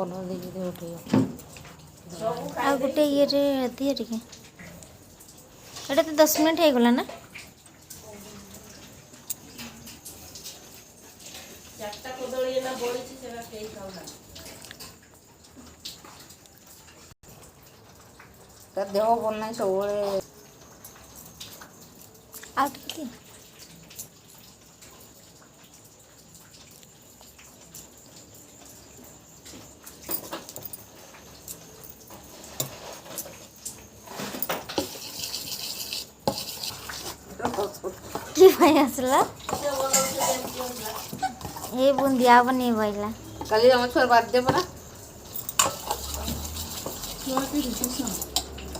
Colour ଦେଇକି ଉଠେଇବ। ଆଉ ଗୋଟେ ଇଏରେ ଦିଏ ଟିକେ। ଏଇଟା ତ 10 ମିନିଟ୍ ହେଇଗଲା ନା? ଚାରିଟା କଦଳୀ ଏଇନା ବଳିଛି, ସେଟା କେହି ଖାଉନାହାନ୍ତି। ତା ଦେହ ଭଲ ନାହିଁ ସବୁବେଳେ। ଆଉ ଟିକେ ଦିଅ। କି ପାଇଁ ଆସିଲା? ଏ ବୁନ୍ଦିଆ ବନେଇ ବଇଲା। କାଲି ଆମ ଛୁଆର ବାର୍ଥଡେ ପରା।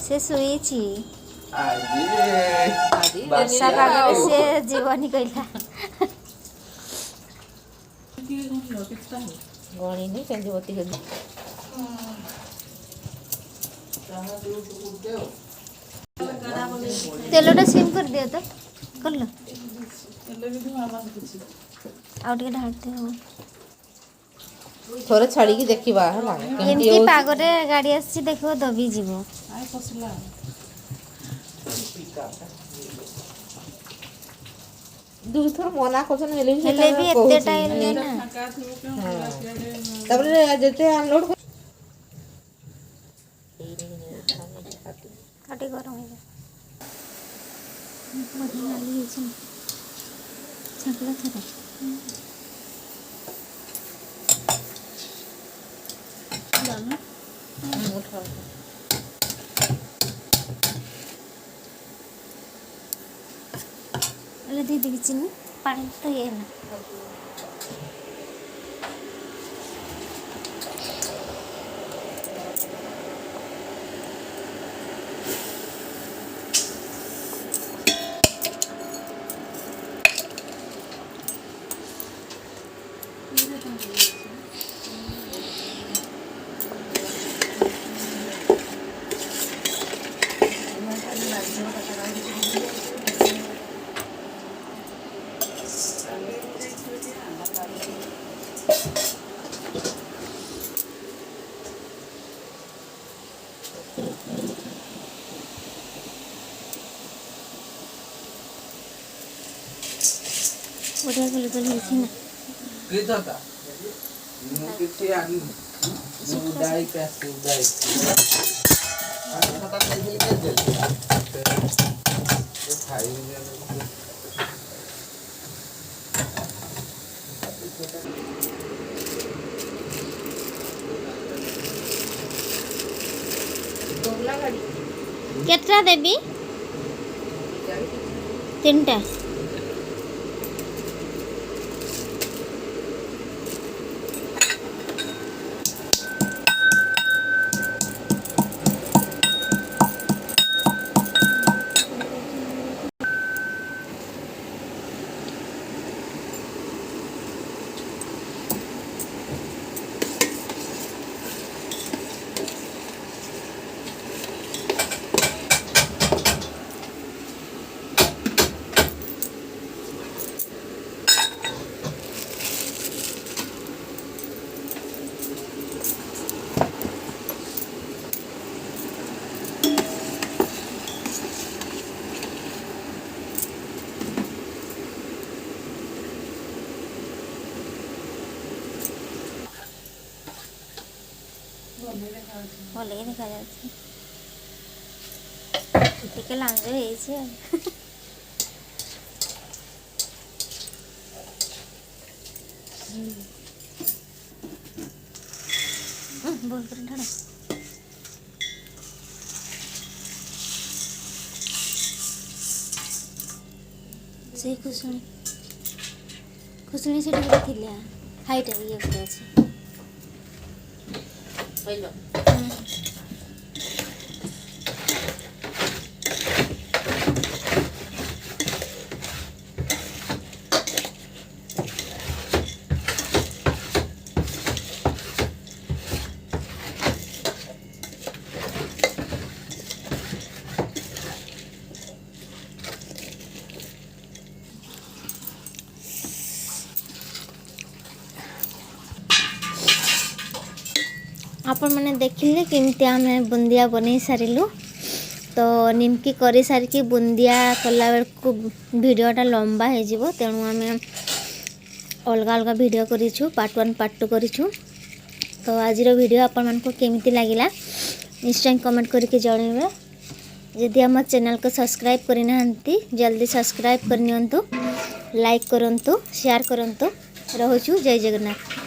ସେ ଶୋଇଛି। ଆଜି ବର୍ଷା ପାଗରେ ସେ ଯିବନି କହିଲା। ଗଣିନି ସେମିତି ବତି କରି ତେଲଟା ସିମ୍ କରିଦିଅ ତ। କଲ ଆଉ ଟିକେ ଢାଳିଦିଅ ହବ। ଥରେ ଛାଡିକି ଦେଖିବା ହେଲା କେମିତି ଏମିତି ହଉଛି। ପାଗରେ ଗାଡ଼ି ଆସିଛି ଦେଖିବ ଦବିଯିବ। ଦୁଇଥର ମନା କରୁଛନ୍ତି ହେଲେ ବି ସେଟା ଏତେ କହୁଛି ଟାଇମ୍ ମାନେ ନାହିଁ ନା। ତାପରେ ଯେତେ ଅନଲୋଡ କାଟି ଗରମ ହେଇଯାଉ। ବଢ଼ିଆ ନାଲି ହେଇଛି ନା। ଛାଡ଼ିଲା ଥରେ। ହେଲେ ଦେଇଦେବି ଚିନି ପାଣି ତ ଇଏ ହେଲା। ବଢ଼ିଆ ଗଲି ଗଲି ହେଇଛି ନା। କେତେଟା ଦେବି? 3ଟା। ଭଲ ଦେଖାଯାଉଛି। ଟିକେ ଲାଞ୍ଜ ହେଇଛି ଆଉ। ଭଲ କରି ଢାଳ। ସେଇ ଖୁସୁଣି ସେଠି ଗୋଟେ ଥିଲା ହାଇଟା ଇଏ ଗୋଟେ ଅଛି। आपण मैंने देखिले केमती आमे बुंदिया बनै सारिलु। तो निमकी करी सारिकी बुंदिया कला बेलू वीडियोटा लंबा हो जिवो, तेणु आमे अलग अलग वीडियो करिछु, पार्ट 1 पार्ट 2 करिछु। तो आज वीडियो आपण मानको केमती लागिला निश्चय कमेंट करके जणाइबे। यदि हम चैनल को सब्सक्राइब करि नाहंती जल्दी सब्सक्राइब करनियंतु, लाइक करंतु, शेयर करंतु। रहूछु, जय जगन्नाथ।